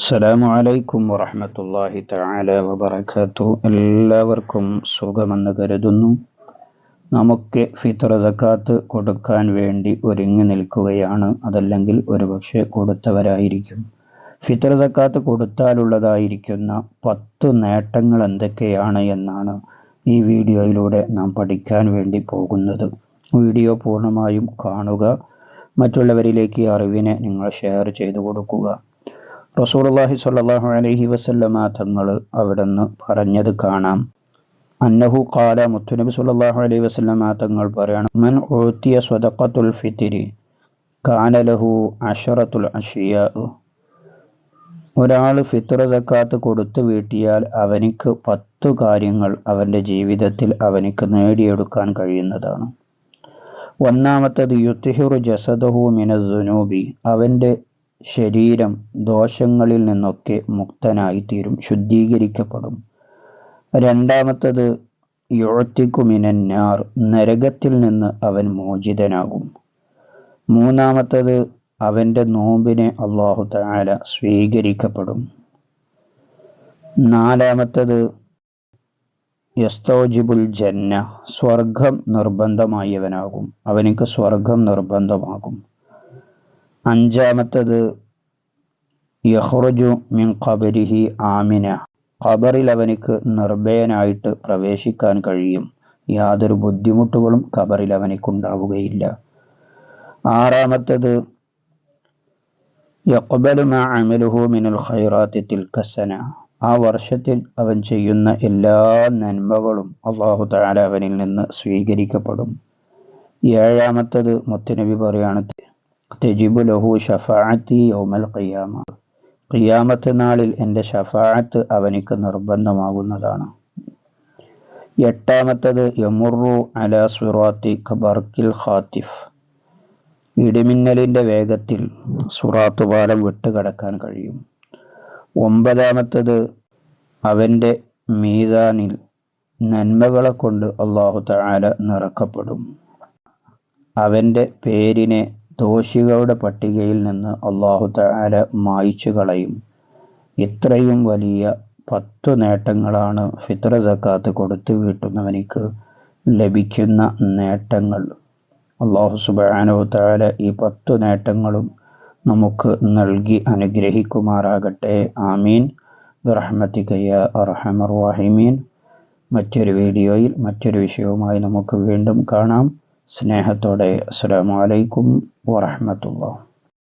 അസ്സലാമു അലൈക്കും വറഹ്മത്തുള്ളാഹി തആല വബറകാതുഹു. എല്ലാവർക്കും സുഖമെന്ന് കരുതുന്നു. നമുക്ക് ഫിത്ർ സക്കാത്ത് കൊടുക്കാൻ വേണ്ടി ഒരുങ്ങി നിൽക്കുകയാണ്. അതല്ലെങ്കിൽ ഒരുപക്ഷെ കൊടുത്തവരായിരിക്കും. ഫിത്ർ സക്കാത്ത് കൊടുത്താലുള്ളതായിരിക്കുന്ന 10 നേട്ടങ്ങൾ എന്തൊക്കെയാണ് എന്നാണ് ഈ വീഡിയോയിലൂടെ നാം പഠിക്കാൻ വേണ്ടി പോകുന്നത്. വീഡിയോ പൂർണ്ണമായും കാണുക. മറ്റുള്ളവരിലേക്ക് അറിവിനെ നിങ്ങൾ ഷെയർ ചെയ്തു കൊടുക്കുക. റസൂലുള്ളാഹി സ്വല്ലല്ലാഹു അലൈഹി വസല്ലമ തങ്ങൾ അവിടുന്ന് പറഞ്ഞത് കാണാം. അന്നഹു ഖാല, മുത്തുനബി സ്വല്ലല്ലാഹു അലൈഹി വസല്ലമ തങ്ങൾ പറയാണ്, മൻ ഊതിയ സ്വദഖത്തുൽ ഫിത്രി കാന ലഹു അശറത്തുൽ അഷിയാ. ഒരാൾ ഫിത്ർ സക്കാത്ത് കൊടുത്തു വീട്ടിയാൽ അവനിക്ക് 10 കാര്യങ്ങൾ അവൻ്റെ ജീവിതത്തിൽ അവനിക്ക് നേടിയെടുക്കാൻ കഴിയുന്നതാണ്. ഒന്നാമത്തത് യുത്ഹിറു ജസദഹു മിനസ്സുനൂബി, അവൻ്റെ ശരീരം ദോഷങ്ങളിൽ നിന്നൊക്കെ മുക്തനായിത്തീരും, ശുദ്ധീകരിക്കപ്പെടും. രണ്ടാമത്തത് യുഅ്തിഖു മിനന്നാർ, നരകത്തിൽ നിന്ന് അവൻ മോചിതനാകും. മൂന്നാമത്തത് അവൻ്റെ നോമ്പിനെ അല്ലാഹു തആല സ്വീകരിക്കപ്പെടും. നാലാമത്തത് യസ്തൗജിബുൽ ജന്ന, സ്വർഗം നിർബന്ധമായവനാകും, അവനിക്ക് സ്വർഗം നിർബന്ധമാകും. അഞ്ചാമത്തത് യഖ്റുജു മിൻ ഖബരിഹി ആമിന, ഖബറിൽ അവനിക്ക് നിർഭയനായിട്ട് പ്രവേശിക്കാൻ കഴിയും, യാതൊരു ബുദ്ധിമുട്ടുകളും ഖബറിൽ അവനിക്കുണ്ടാവുകയില്ല. ആറാമത്തത് യഖ്ബലു മാ അമലുഹു മിനൽ ഖൈറാത്തി തിൽക സന, ആ വർഷത്തിൽ അവൻ ചെയ്യുന്ന എല്ലാ നന്മകളും അല്ലാഹു തആല അവനിൽ നിന്ന് സ്വീകരിക്കപ്പെടും. ഏഴാമത്തത് മുത്തുനബി പറയാണ്, തജിബു ലഹു ഷഫാഅത്തി യൗമൽ ഖിയാമ, ഖിയാമത്ത് നാളിൽ എൻ്റെ ഷഫാഅത്ത് അവനിക്ക് നിർബന്ധമാകുന്നതാണ്. എട്ടാമത്തത് യമുറു അലാ സിറാത്തി കബർക്കിൽ ഖാതിഫ്, ഇടിമിന്നലിൻ്റെ വേഗത്തിൽ സിറാത്ത് പാലം വിട്ടുകടക്കാൻ കഴിയും. ഒമ്പതാമത്തത് അവൻ്റെ മീസാനിൽ നന്മകളെ കൊണ്ട് അല്ലാഹു തആല നിറക്കപ്പെടും. അവൻ്റെ പേരിനെ ദോഷികളുടെ പട്ടികയിൽ നിന്ന് അല്ലാഹു തആല മായ്ച്ചു കളയും. ഇത്രയും വലിയ 10 നേട്ടങ്ങളാണ് ഫിത്ർ സക്കാത്ത് കൊടുത്തു വീട്ടുന്നവനിക്ക് ലഭിക്കുന്ന നേട്ടങ്ങൾ. അല്ലാഹു സുബ്ഹാനഹു തആല ഈ 10 നേട്ടങ്ങളും നമുക്ക് നൽകി അനുഗ്രഹിക്കുമാറാകട്ടെ. ആമീൻ ബിറഹ്മതിക യാ അർഹമർ റഹീമീൻ. മറ്റൊരു വീഡിയോയിൽ മറ്റൊരു വിഷയവുമായി നമുക്ക് വീണ്ടും കാണാം. സ്നേഹത്തോടെ അസ്സലാമു അലൈക്കും വറഹ്മത്തുള്ളാഹി.